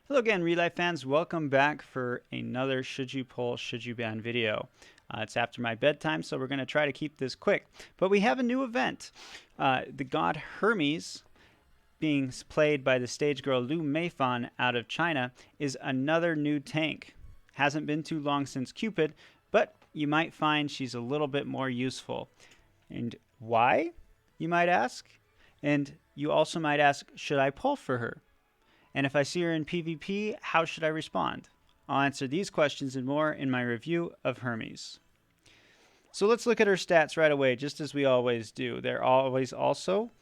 Hello again, ReLIVE fans. Welcome back for another Should You Pull, Should You Ban video. It's after my bedtime, so we're going to try to keep this quick. But we have a new event. The god Hermes, being played by the stage girl Lu Meifan out of China, is another new tank. Hasn't been too long since Cupid, but you might find she's a little bit more useful. And why, you might ask? And you also might ask, should I pull for her? And if I see her in PvP, how should I respond? I'll answer these questions and more in my review of Hermes. So let's look at her stats right away, just as we always do. They're always also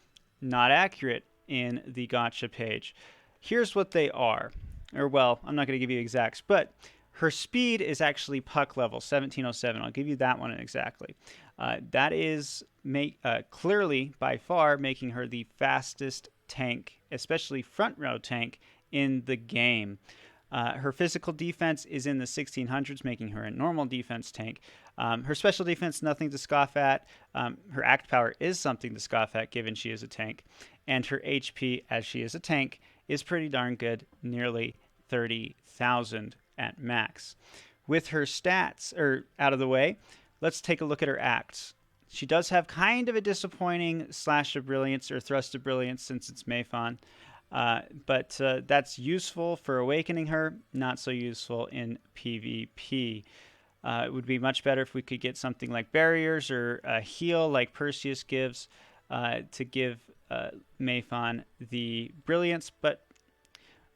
not accurate in the gotcha page. Here's what they are. Or, well, I'm not going to give you exacts, but her speed is actually puck level, 1707. I'll give you that one exactly. That is clearly, by far, making her the fastest tank, especially front row tank, in the game. Her physical defense is in the 1600s, making her a normal defense tank. Her special defense, nothing to scoff at. Her act power is something to scoff at, given she is a tank. And her HP, as she is a tank, is pretty darn good, nearly 30,000 at max. With her stats out of the way, let's take a look at her acts. She does have kind of a disappointing slash of brilliance or thrust of brilliance since it's Meifan. But that's useful for awakening her, not so useful in PvP. It would be much better if we could get something like barriers or a heal like Perseus gives to give Meifan the brilliance, but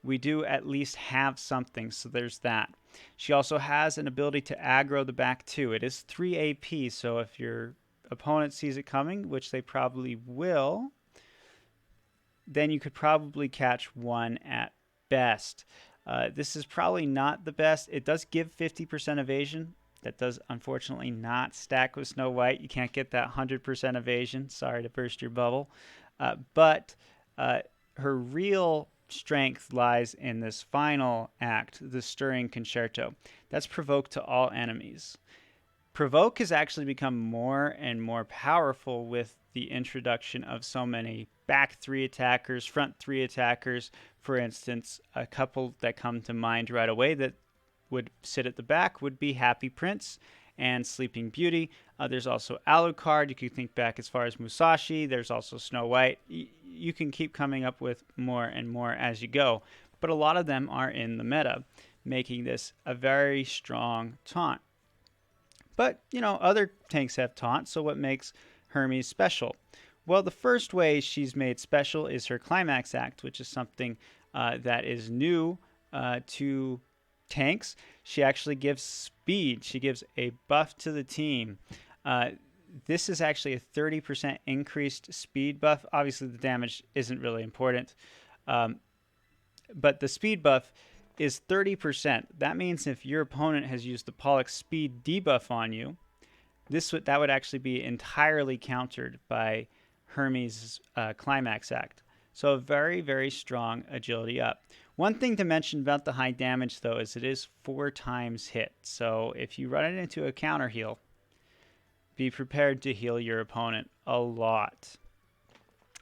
we do at least have something, so there's that. She also has an ability to aggro the back too. It is 3 AP, so if your opponent sees it coming, which they probably will, then you could probably catch one at best. This is probably not the best. It does give 50% evasion. That does unfortunately not stack with Snow White. You can't get that 100% evasion. Sorry to burst your bubble. But her real strength lies in this final act, the Stirring Concerto. That's provoke to all enemies. Provoke has actually become more and more powerful with the introduction of so many back three attackers, front three attackers. For instance, a couple that come to mind right away that would sit at the back would be Happy Prince and Sleeping Beauty. There's also Alucard. You can think back as far as Musashi. There's also Snow White. You can keep coming up with more and more as you go. But a lot of them are in the meta, making this a very strong taunt. But, you know, other tanks have taunt, so what makes Hermes special? Well, the first way she's made special is her Climax Act, which is something that is new to tanks. She actually gives speed. She gives a buff to the team. This is actually a 30% increased speed buff. Obviously, the damage isn't really important, but the speed buff is 30%. That means if your opponent has used the Pollux speed debuff on you, that would actually be entirely countered by Hermes' Climax Act. So a very, very strong agility up. One thing to mention about the high damage, though, is it is 4 times hit. So if you run it into a counter heal, be prepared to heal your opponent a lot.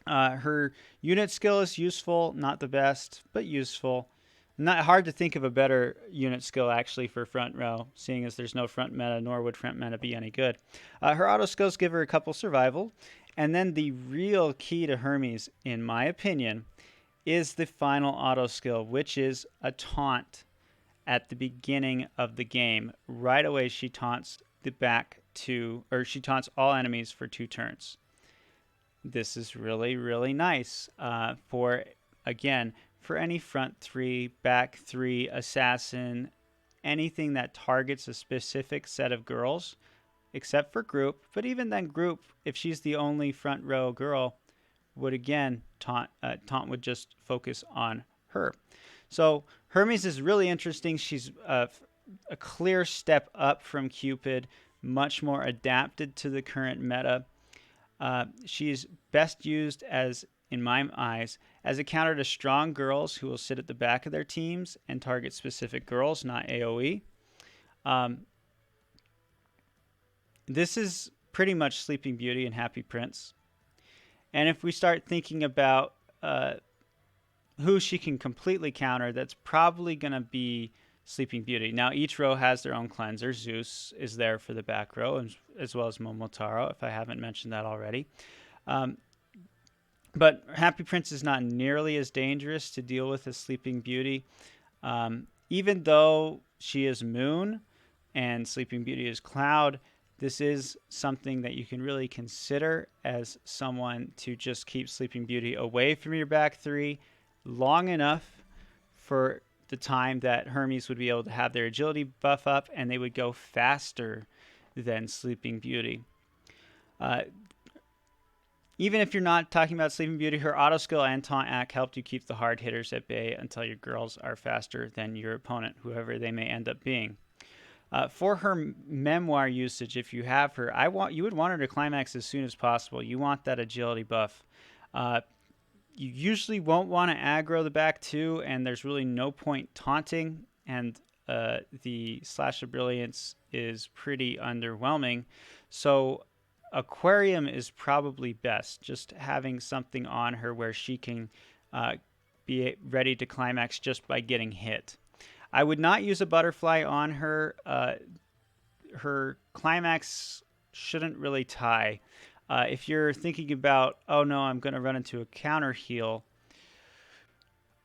Her unit skill is useful, not the best, but useful. Not hard to think of a better unit skill, actually, for front row, seeing as there's no front meta, nor would front meta be any good. Her auto skills give her a couple survival. And then the real key to Hermes, in my opinion, is the final auto skill, which is a taunt at the beginning of the game. Right away, she taunts she taunts all enemies for 2 turns. This is really, really nice for any front 3, back 3, assassin, anything that targets a specific set of girls, except for group. But even then, group, if she's the only front row girl, would again taunt would just focus on her. So Hermes is really interesting. She's a clear step up from Cupid, much more adapted to the current meta. She's best used as, in my eyes, as a counter to strong girls who will sit at the back of their teams and target specific girls, not AoE. This is pretty much Sleeping Beauty and Happy Prince. And if we start thinking about who she can completely counter, that's probably going to be Sleeping Beauty. Now, each row has their own cleanser. Zeus is there for the back row, as well as Momotaro, if I haven't mentioned that already. But Happy Prince is not nearly as dangerous to deal with as Sleeping Beauty. Even though she is Moon and Sleeping Beauty is Cloud, this is something that you can really consider as someone to just keep Sleeping Beauty away from your back three long enough for the time that Hermes would be able to have their agility buff up and they would go faster than Sleeping Beauty. Even if you're not talking about Sleeping Beauty, her auto skill and taunt act helped you keep the hard hitters at bay until your girls are faster than your opponent, whoever they may end up being. For her memoir usage, if you have her, you would want her to climax as soon as possible. You want that agility buff. You usually won't want to aggro the back two, and there's really no point taunting, and the Slash of Brilliance is pretty underwhelming. So Aquarium is probably best, just having something on her where she can be ready to climax just by getting hit. I would not use a butterfly on her. Her climax shouldn't really tie. If you're thinking about, oh no, I'm going to run into a counter heal,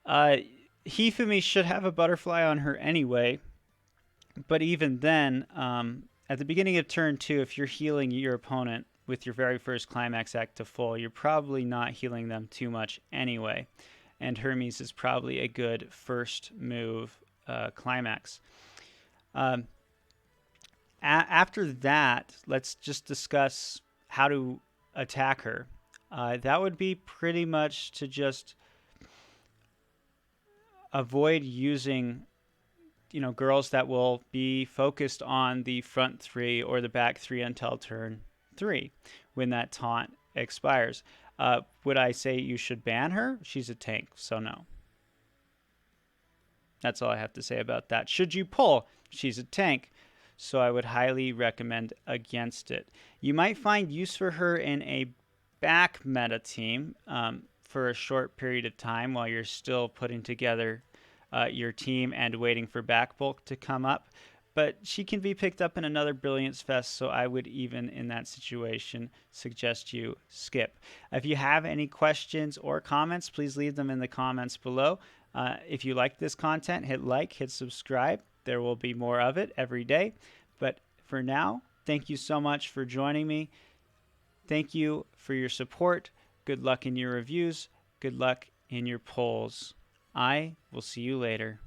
Hifumi should have a butterfly on her anyway. But even then, at the beginning of turn 2, if you're healing your opponent with your very first climax act to full, you're probably not healing them too much anyway. And Hermes is probably a good first move climax. After that, let's just discuss how to attack her. That would be pretty much to just avoid using girls that will be focused on the front three or the back three until turn 3 when that taunt expires. Would I say you should ban her? She's a tank, so no. That's all I have to say about that. Should you pull? She's a tank, so I would highly recommend against it. You might find use for her in a back meta team for a short period of time while you're still putting together your team and waiting for back bulk to come up. But she can be picked up in another Brilliance Fest, so I would even in that situation suggest you skip. If you have any questions or comments, please leave them in the comments below. If you like this content, hit like, hit subscribe. There will be more of it every day. But for now, thank you so much for joining me. Thank you for your support. Good luck in your reviews. Good luck in your polls. I will see you later.